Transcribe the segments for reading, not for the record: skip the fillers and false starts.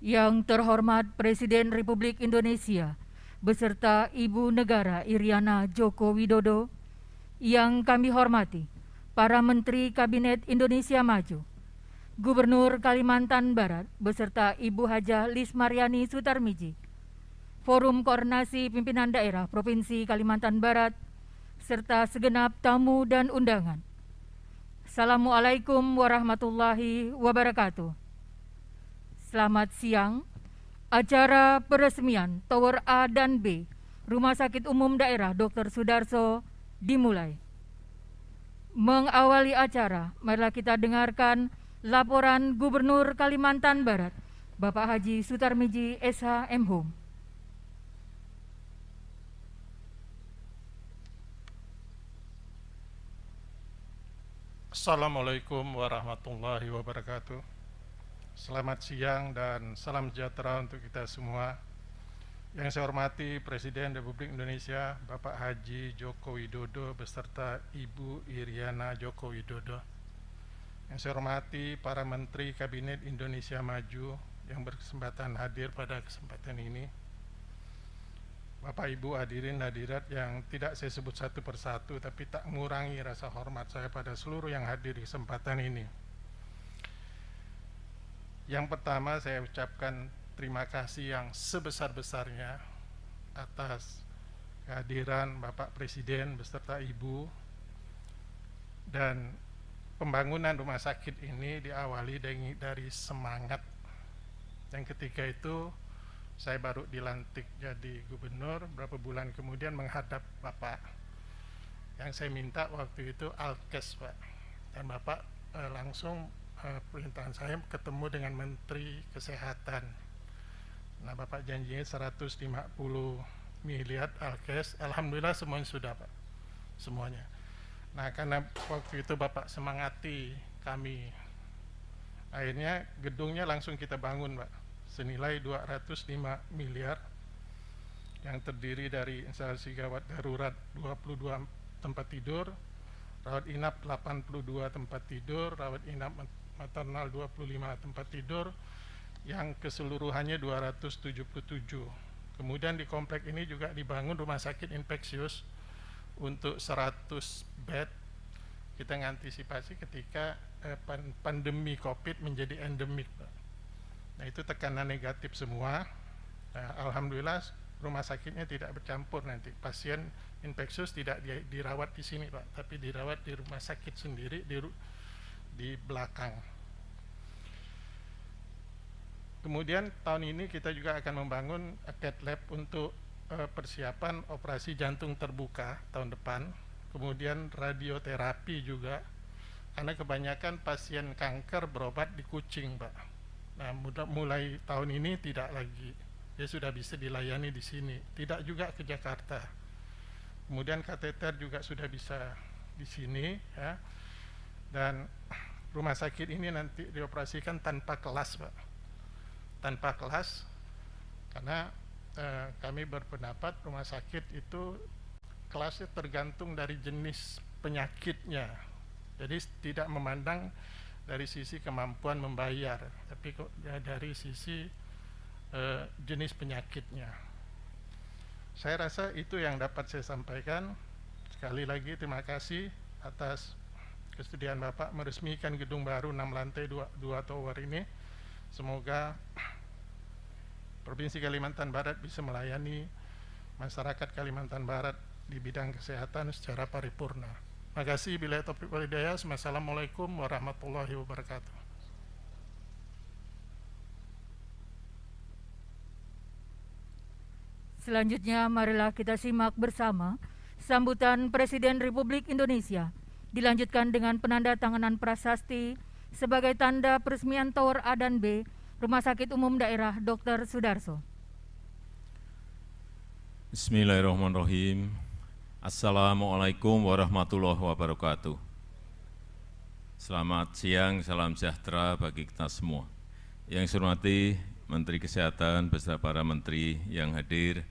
Yang terhormat Presiden Republik Indonesia beserta Ibu Negara Iriana Joko Widodo, yang kami hormati para Menteri Kabinet Indonesia Maju, Gubernur Kalimantan Barat beserta Ibu Hajah Lis Mariani Sutarmiji, Forum Koordinasi Pimpinan Daerah Provinsi Kalimantan Barat, serta segenap tamu dan undangan. Assalamualaikum warahmatullahi wabarakatuh. Selamat siang. Acara peresmian Tower A dan B Rumah Sakit Umum Daerah Dr. Sudarso dimulai. Mengawali acara, marilah kita dengarkan laporan Gubernur Kalimantan Barat, Bapak Haji Sutarmiji SH M.Hum. Assalamualaikum warahmatullahi wabarakatuh. Selamat siang dan salam sejahtera untuk kita semua. Yang saya hormati Presiden Republik Indonesia Bapak Haji Joko Widodo beserta Ibu Iriana Joko Widodo. Yang saya hormati para Menteri Kabinet Indonesia Maju yang berkesempatan hadir pada kesempatan ini. Bapak Ibu hadirin hadirat yang tidak saya sebut satu persatu, tapi tak mengurangi rasa hormat saya pada seluruh yang hadir di kesempatan ini. Yang pertama, saya ucapkan terima kasih yang sebesar-besarnya atas kehadiran Bapak Presiden beserta Ibu, dan pembangunan rumah sakit ini diawali dari semangat. Yang ketiga itu, saya baru dilantik jadi gubernur, beberapa bulan kemudian menghadap Bapak. Yang saya minta waktu itu Alkes, Pak. Dan Bapak langsung perintahan saya ketemu dengan Menteri Kesehatan. Nah, Bapak janjinya 150 miliar Alkes. Alhamdulillah semuanya sudah, Pak. Semuanya. Nah, karena waktu itu Bapak semangati kami, akhirnya gedungnya langsung kita bangun, Pak. Senilai 205 miliar yang terdiri dari instalasi gawat darurat 22 tempat tidur, rawat inap 82 tempat tidur, rawat inap maternal 25 tempat tidur, yang keseluruhannya 277. Kemudian di komplek ini juga dibangun rumah sakit infeksius untuk 100 bed. Kita mengantisipasi ketika pandemi COVID menjadi endemik, Pak. Nah, itu tekanan negatif semua. Nah, alhamdulillah rumah sakitnya tidak bercampur nanti. Pasien infeksius tidak dirawat di sini, Pak, tapi dirawat di rumah sakit sendiri di belakang. Kemudian tahun ini kita juga akan membangun cath lab untuk persiapan operasi jantung terbuka tahun depan. Kemudian radioterapi juga, karena kebanyakan pasien kanker berobat di Kucing, Pak. Nah, mulai tahun ini tidak lagi, dia sudah bisa dilayani di sini, tidak juga ke Jakarta. Kemudian kateter juga sudah bisa di sini, ya. Dan rumah sakit ini nanti dioperasikan tanpa kelas, Pak. Tanpa kelas, karena kami berpendapat rumah sakit itu kelasnya tergantung dari jenis penyakitnya. Jadi tidak memandang dari sisi kemampuan membayar, tapi kok dari sisi jenis penyakitnya. Saya rasa itu yang dapat saya sampaikan. Sekali lagi terima kasih atas kesediaan Bapak meresmikan gedung baru 6 lantai 2 tower ini. Semoga Provinsi Kalimantan Barat bisa melayani masyarakat Kalimantan Barat di bidang kesehatan secara paripurna. Terima kasih. Billahi taufiq wal hidayah. Wassalamualaikum warahmatullahi wabarakatuh. Selanjutnya, marilah kita simak bersama sambutan Presiden Republik Indonesia, dilanjutkan dengan penandatanganan prasasti sebagai tanda peresmian Tower A dan B Rumah Sakit Umum Daerah Dr. Sudarso. Bismillahirrahmanirrahim. Assalamualaikum warahmatullahi wabarakatuh. Selamat siang, salam sejahtera bagi kita semua. Yang saya hormati Menteri Kesehatan beserta para menteri yang hadir,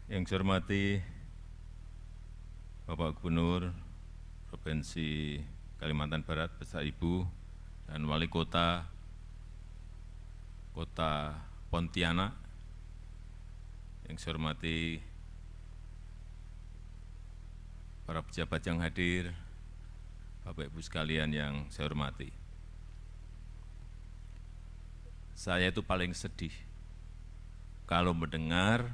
yang saya hormati Bapak Gubernur Provinsi Kalimantan Barat beserta Ibu dan Wali Kota Kota Pontianak, yang saya hormati para pejabat yang hadir, Bapak Ibu sekalian yang saya hormati. Saya itu paling sedih kalau mendengar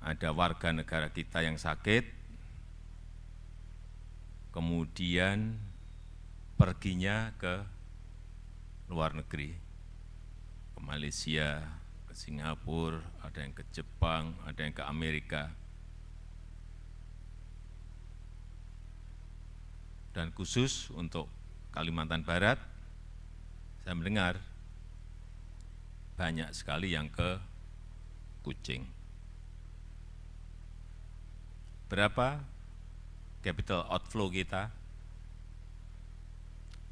ada warga negara kita yang sakit, kemudian perginya ke luar negeri, ke Malaysia, ke Singapura, ada yang ke Jepang, ada yang ke Amerika. Dan khusus untuk Kalimantan Barat, saya mendengar banyak sekali yang ke Kucing. Berapa capital outflow kita,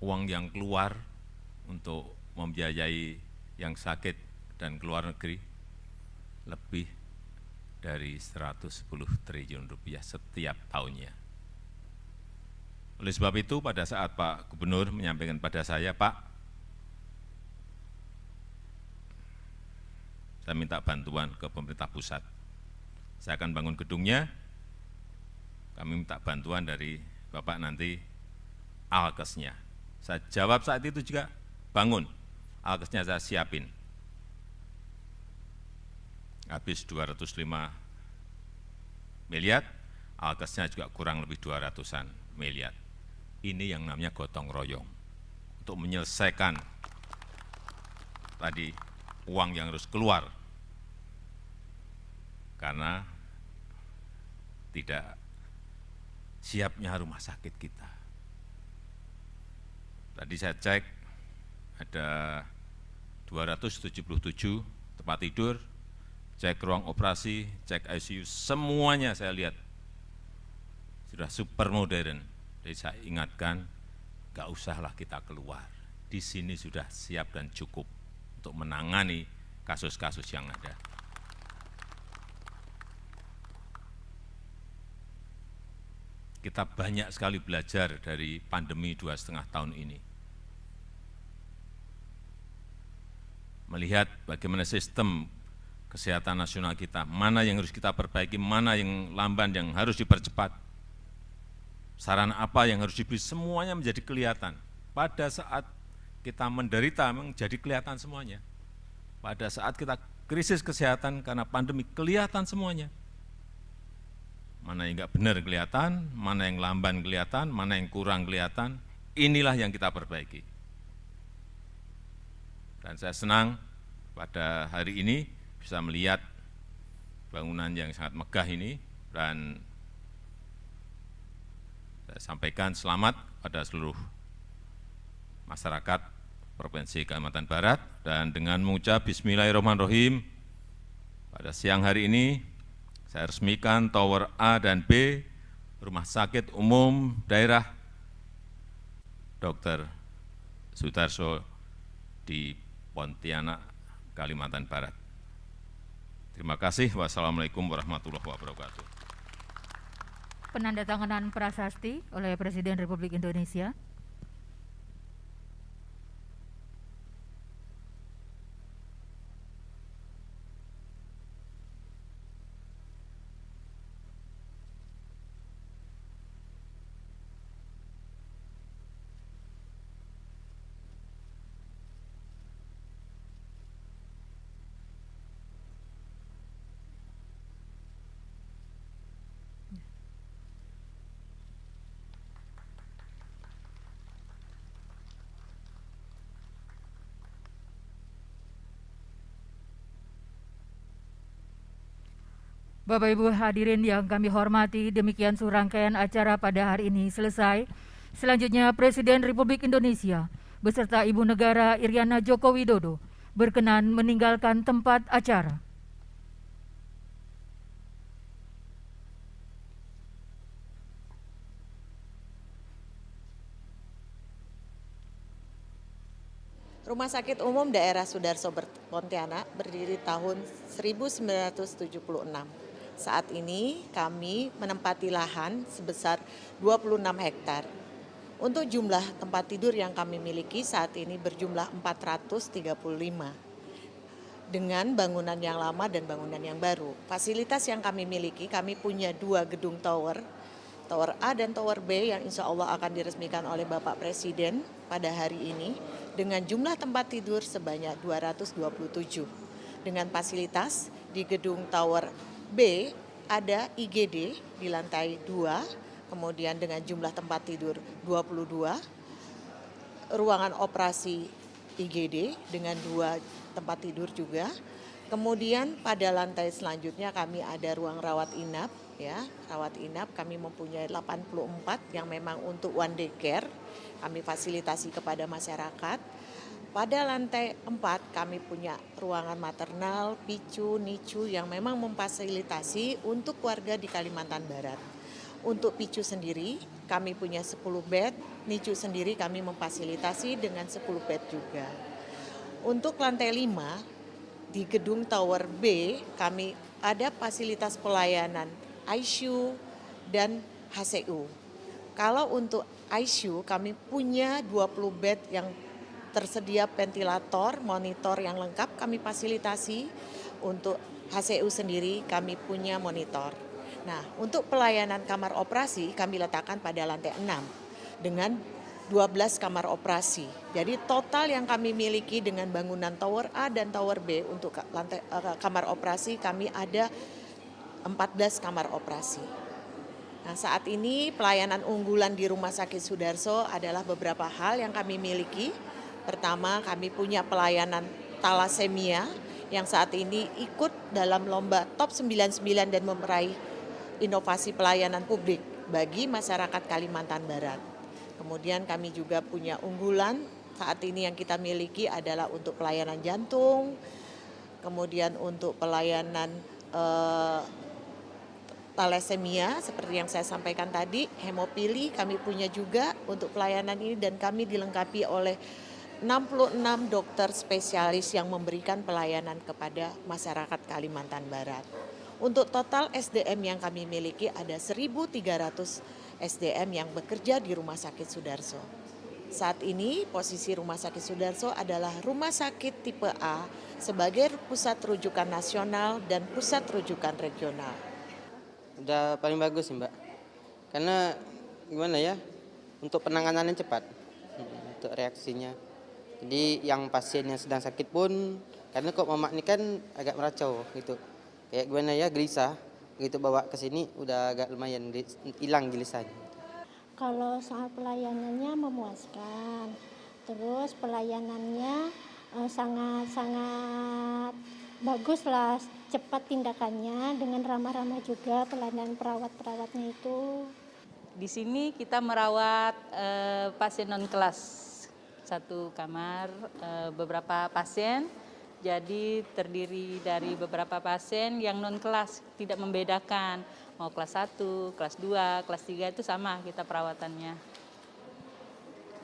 uang yang keluar untuk membiayai yang sakit dan keluar negeri, lebih dari 110 triliun rupiah setiap tahunnya. Oleh sebab itu, pada saat Pak Gubernur menyampaikan pada saya, Pak, saya minta bantuan ke pemerintah pusat. Saya akan bangun gedungnya, kami minta bantuan dari Bapak nanti alkesnya. Saya jawab saat itu juga, bangun, alkesnya saya siapin. Habis 205 miliar, alkesnya juga kurang lebih 200-an miliar. Ini yang namanya gotong royong untuk menyelesaikan tadi uang yang harus keluar karena tidak siapnya rumah sakit kita. Tadi saya cek ada 277 tempat tidur, cek ruang operasi, cek ICU, semuanya saya lihat sudah super modern. Jadi saya ingatkan, gak usahlah kita keluar. Di sini sudah siap dan cukup untuk menangani kasus-kasus yang ada. Kita banyak sekali belajar dari pandemi 2,5 tahun ini. Melihat bagaimana sistem kesehatan nasional kita, mana yang harus kita perbaiki, mana yang lamban, yang harus dipercepat. Sarana apa yang harus diberi, semuanya menjadi kelihatan. Pada saat kita menderita, menjadi kelihatan semuanya. Pada saat kita krisis kesehatan karena pandemi, kelihatan semuanya. Mana yang enggak benar kelihatan, mana yang lamban kelihatan, mana yang kurang kelihatan, inilah yang kita perbaiki. Dan saya senang pada hari ini bisa melihat bangunan yang sangat megah ini, dan saya sampaikan selamat pada seluruh masyarakat Provinsi Kalimantan Barat, dan dengan mengucap Bismillahirrahmanirrahim, pada siang hari ini saya resmikan Tower A dan B Rumah Sakit Umum Daerah Dr. Sudarso di Pontianak, Kalimantan Barat. Terima kasih. Wassalamualaikum warahmatullahi wabarakatuh. Penandatanganan prasasti oleh Presiden Republik Indonesia. Bapak Ibu hadirin yang kami hormati, demikian serangkaian acara pada hari ini selesai. Selanjutnya Presiden Republik Indonesia beserta Ibu Negara Iriana Joko Widodo berkenan meninggalkan tempat acara. Rumah Sakit Umum Daerah Sudarso Pontianak berdiri tahun 1976. Saat ini kami menempati lahan sebesar 26 hektar. Untuk jumlah tempat tidur yang kami miliki saat ini berjumlah 435 dengan bangunan yang lama dan bangunan yang baru. Fasilitas yang kami miliki, kami punya 2 gedung tower, Tower A dan Tower B yang insya Allah akan diresmikan oleh Bapak Presiden pada hari ini dengan jumlah tempat tidur sebanyak 227. Dengan fasilitas di gedung Tower B ada IGD di lantai 2, kemudian dengan jumlah tempat tidur 22, ruangan operasi IGD dengan 2 tempat tidur juga. Kemudian pada lantai selanjutnya kami ada ruang rawat inap, ya. Rawat inap kami mempunyai 84 yang memang untuk one day care, kami fasilitasi kepada masyarakat. Pada lantai 4 kami punya ruangan maternal, picu, nicu yang memang memfasilitasi untuk warga di Kalimantan Barat. Untuk picu sendiri kami punya 10 bed, nicu sendiri kami memfasilitasi dengan 10 bed juga. Untuk lantai 5 di gedung Tower B kami ada fasilitas pelayanan ICU dan HCU. Kalau untuk ICU kami punya 20 bed yang tersedia ventilator, monitor yang lengkap kami fasilitasi. Untuk HCU sendiri kami punya monitor. Nah, untuk pelayanan kamar operasi kami letakkan pada lantai 6 dengan 12 kamar operasi. Jadi total yang kami miliki dengan bangunan Tower A dan Tower B untuk lantai kamar operasi kami ada 14 kamar operasi. Nah, saat ini pelayanan unggulan di Rumah Sakit Sudarso adalah beberapa hal yang kami miliki. Pertama, kami punya pelayanan talasemia yang saat ini ikut dalam lomba Top 99 dan meraih inovasi pelayanan publik bagi masyarakat Kalimantan Barat. Kemudian kami juga punya unggulan saat ini yang kita miliki adalah untuk pelayanan jantung, kemudian untuk pelayanan thalassemia seperti yang saya sampaikan tadi, hemofili kami punya juga untuk pelayanan ini dan kami dilengkapi oleh 66 dokter spesialis yang memberikan pelayanan kepada masyarakat Kalimantan Barat. Untuk total SDM yang kami miliki ada 1.300 SDM yang bekerja di Rumah Sakit Sudarso. Saat ini posisi Rumah Sakit Sudarso adalah rumah sakit tipe A sebagai pusat rujukan nasional dan pusat rujukan regional. Udah paling bagus sih Mbak, karena gimana ya, untuk penanganannya cepat, untuk reaksinya. Jadi yang pasien yang sedang sakit pun, karena kok mama ini kan agak meracau gitu, kayak gimana ya, gelisah. Gitu bawa ke sini udah agak lumayan hilang gelisahnya. Kalau soal pelayanannya memuaskan, terus pelayanannya sangat bagus lah, cepat tindakannya dengan ramah-ramah juga pelayanan perawat-perawatnya itu. Di sini kita merawat pasien non kelas 1 kamar, beberapa pasien. Jadi terdiri dari beberapa pasien yang non kelas, tidak membedakan mau kelas 1, kelas 2, kelas 3 itu sama kita perawatannya.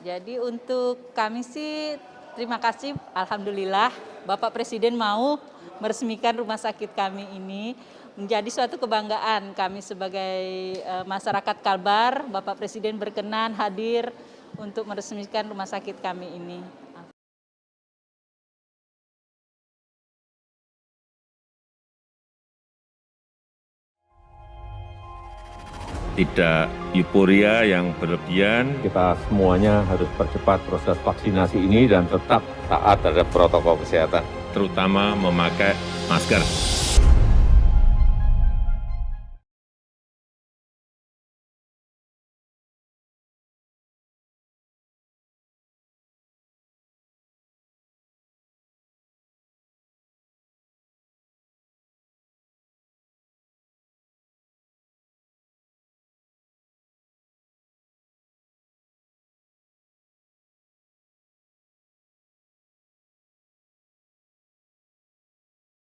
Jadi untuk kami sih terima kasih, alhamdulillah Bapak Presiden mau meresmikan rumah sakit kami ini, menjadi suatu kebanggaan kami sebagai masyarakat Kalbar. Bapak Presiden berkenan hadir untuk meresmikan rumah sakit kami ini. Tidak euforia yang berlebihan. Kita semuanya harus percepat proses vaksinasi ini dan tetap taat terhadap protokol kesehatan. Terutama memakai masker.